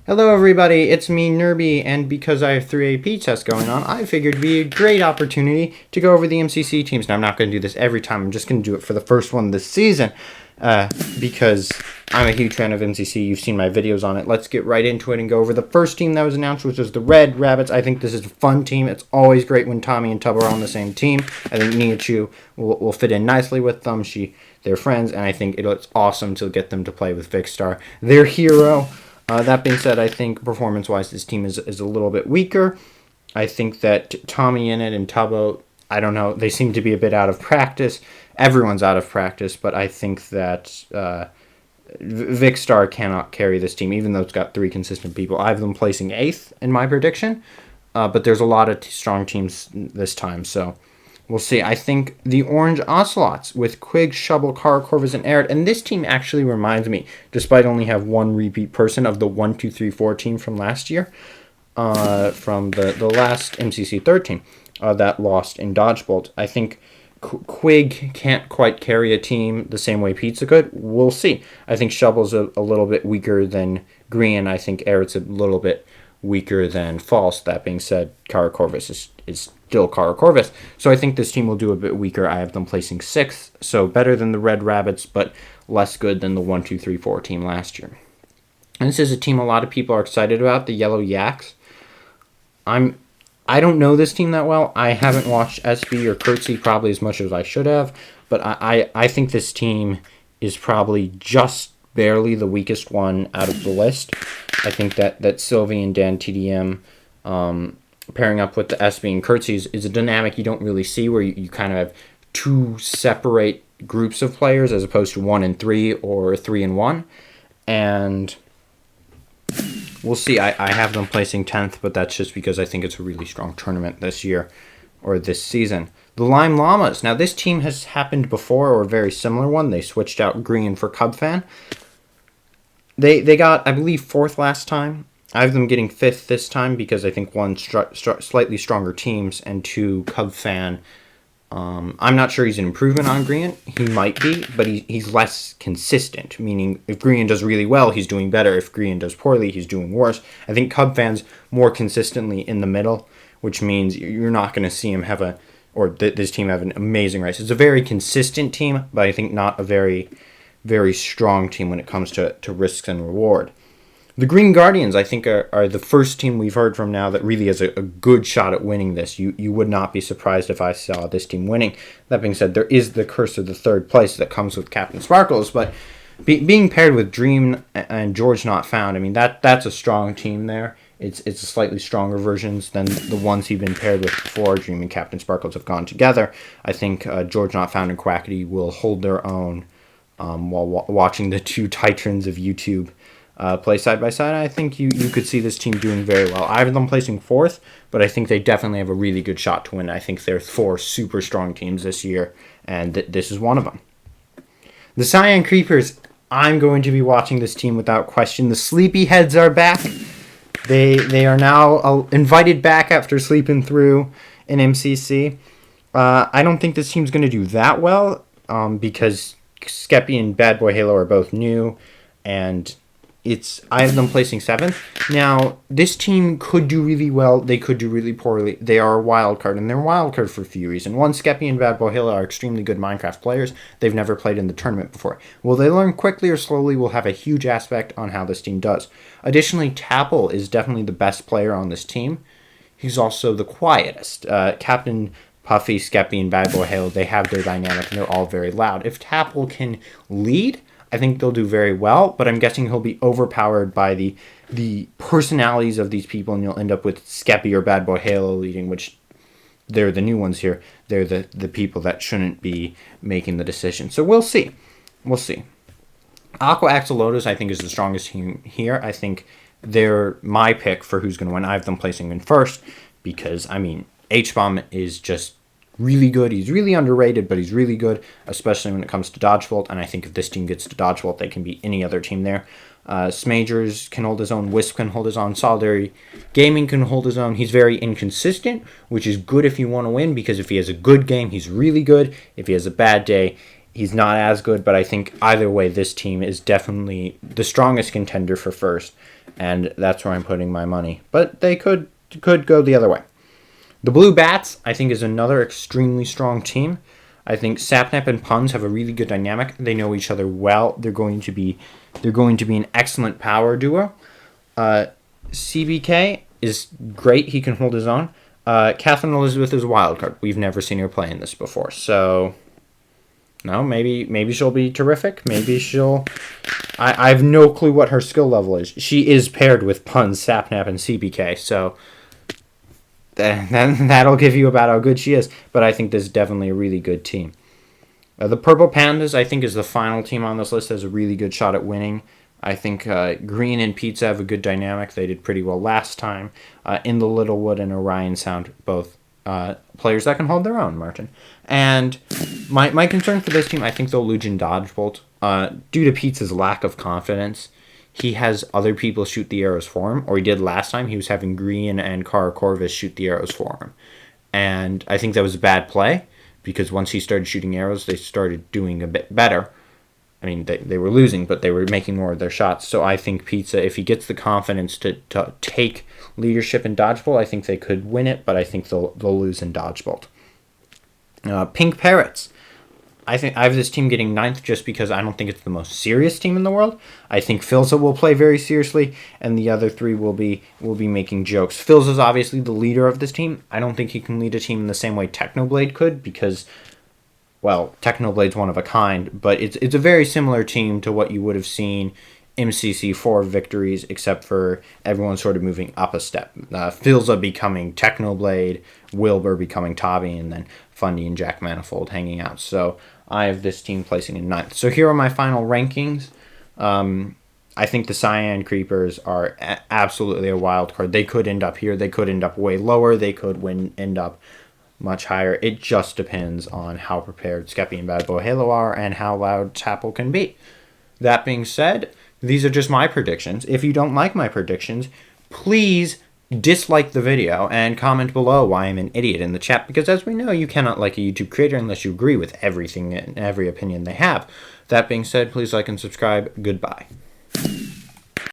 Hello everybody, it's me Nerby, and because I have 3 AP tests going on, I figured it'd be a great opportunity to go over the MCC teams. Now I'm not going to do this every time, I'm just going to do it for the first one this season, because I'm a huge fan of MCC, you've seen my videos on it. Let's get right into it and go over the first team that was announced, which was the Red Rabbits. I think this is a fun team. It's always great when Tommy and Tub are on the same team. I think Nihachu will fit in nicely with them. They're friends, and I think it's awesome to get them to play with Vicstar, their hero. That being said, I think performance-wise, this team is a little bit weaker. I think that Tommy in it and Tubbo, I don't know, they seem to be a bit out of practice. Everyone's out of practice, but I think that Vicstar cannot carry this team, even though it's got 3 consistent people. I have them placing 8th in my prediction, but there's a lot of strong teams this time, so we'll see. I think the Orange OCElots with Quig, Shovel, Kara, Corvus, and Arid. And this team actually reminds me, despite only have one repeat person, of the 1-2-3-4 team from last year, from the last MCC third team that lost in Dodgebolt. I think Quig can't quite carry a team the same way Pizza could. We'll see. I think Shovel's a little bit weaker than Green. I think Arid's a little bit weaker than False. That being said, Kara Corvus is still Kara Corvus. So I think this team will do a bit weaker. I have them placing 6th, so better than the Red Rabbits, but less good than the 1-2-3-4 team last year. And this is a team a lot of people are excited about, the Yellow Yaks. I don't know this team that well. I haven't watched SB or Curtsy probably as much as I should have, but I think this team is probably just barely the weakest one out of the list. I think that Sylvie and Dan TDM pairing up with the SB and Curtsy is a dynamic you don't really see, where you kind of have 2 separate groups of players as opposed to 1 and 3 or 3 and 1. And we'll see. I have them placing 10th, but that's just because I think it's a really strong tournament this year or this season. The Lime Llamas. Now, this team has happened before, or a very similar one. They switched out Green for Cubfan. They got, I believe, 4th last time. I have them getting 5th this time because I think 1, slightly stronger teams, and 2, Cubfan. I'm not sure he's an improvement on Green. He might be, but he's less consistent, meaning if Green does really well, he's doing better. If Green does poorly, he's doing worse. I think Cubfan's more consistently in the middle, which means you're not going to see him have this team have an amazing race. It's a very consistent team, but I think not a very, very strong team when it comes to risks and reward. The Green Guardians, I think, are the first team we've heard from now that really has a good shot at winning this. You would not be surprised if I saw this team winning. That being said, there is the curse of the 3rd place that comes with Captain Sparkles, but being paired with Dream and George Not Found, I mean, that's a strong team there. It's a slightly stronger versions than the ones he'd been paired with before. Dream and Captain Sparkles have gone together. I think George Not Found and Quackity will hold their own while watching the 2 Titrans of YouTube play side by side. I think you could see this team doing very well. I have them placing 4th, but I think they definitely have a really good shot to win. I think there are 4 super strong teams this year, and this is one of them. The Cyan Creepers, I'm going to be watching this team without question. The Sleepyheads are back. They are now invited back after sleeping through an MCC. I don't think this team's going to do that well because Skeppy and Bad Boy Halo are both new, and I have them placing 7th. Now, this team could do really well. They could do really poorly. They are a wild card, and they're a wild card for a few reasons. One, Skeppy and Bad Boy Halo are extremely good Minecraft players. They've never played in the tournament before. Will they learn quickly or slowly will have a huge aspect on how this team does. Additionally, Tapple is definitely the best player on this team. He's also the quietest. Captain Puffy, Skeppy, and Bad Boy Halo, they have their dynamic, and they're all very loud. If Tapple can lead, I think they'll do very well, but I'm guessing he'll be overpowered by the personalities of these people, and you'll end up with Skeppy or Bad Boy Halo leading, which they're the new ones here. They're the people that shouldn't be making the decision. So we'll see. We'll see. Aqua Loaders, I think, is the strongest team here. I think they're my pick for who's going to win. I have them placing in 1st because, I mean, H-Bomb is just really good. He's really underrated, but he's really good, especially when it comes to Dodgebolt. And I think if this team gets to Dodgebolt, they can beat any other team there. Smagers can hold his own. Wisp can hold his own. Solidary Gaming can hold his own. He's very inconsistent, which is good if you want to win, because if he has a good game, he's really good. If he has a bad day, He's not as good, but I think either way, this team is definitely the strongest contender for first, and that's where I'm putting my money. But they could go the other way. The Blue Bats, I think, is another extremely strong team. I think Sapnap and Puns have a really good dynamic. They know each other well. They're going to be an excellent power duo. CBK is great. He can hold his own. Catherine Elizabeth is a wild card. We've never seen her play in this before, so no, maybe she'll be terrific. Maybe she'll. I have no clue what her skill level is. She is paired with Puns, Sapnap, and CBK, so then that'll give you about how good she is. But I think this is definitely a really good team. The Purple Pandas, I think, is the final team on this list. Has a really good shot at winning. I think Green and Pizza have a good dynamic. They did pretty well last time. In the Littlewood and Orion Sound, both players that can hold their own, Martin. And my concern for this team, I think they'll lose in Dodgebolt. Due to Pizza's lack of confidence, he has other people shoot the arrows for him, or he did last time. He was having Green and Cara Corvus shoot the arrows for him. And I think that was a bad play, because once he started shooting arrows, they started doing a bit better. I mean, they were losing, but they were making more of their shots. So I think Pizza, if he gets the confidence to take leadership in Dodgeball, I think they could win it, but I think they'll lose in Dodgebolt. Pink Parrots. I think I have this team getting 9th just because I don't think it's the most serious team in the world. I think Filza will play very seriously, and the other 3 will be making jokes. Filza is obviously the leader of this team. I don't think he can lead a team in the same way Technoblade could, because, well, Technoblade's one of a kind, but it's a very similar team to what you would have seen MCC 4 victories, except for everyone sort of moving up a step. Filza becoming Technoblade, Wilbur becoming Tabi, and then Fundy and Jack Manifold hanging out. So I have this team placing in 9th. So here are my final rankings. I think the Cyan Creepers are absolutely a wild card. They could end up here. They could end up way lower. They could end up much higher. It just depends on how prepared Skeppy and Bad Boy Halo are and how loud Chapel can be. That being said, these are just my predictions. If you don't like my predictions, please dislike the video and comment below why I'm an idiot in the chat, because as we know, you cannot like a YouTube creator unless you agree with everything and every opinion they have. That being said, please like and subscribe. Goodbye.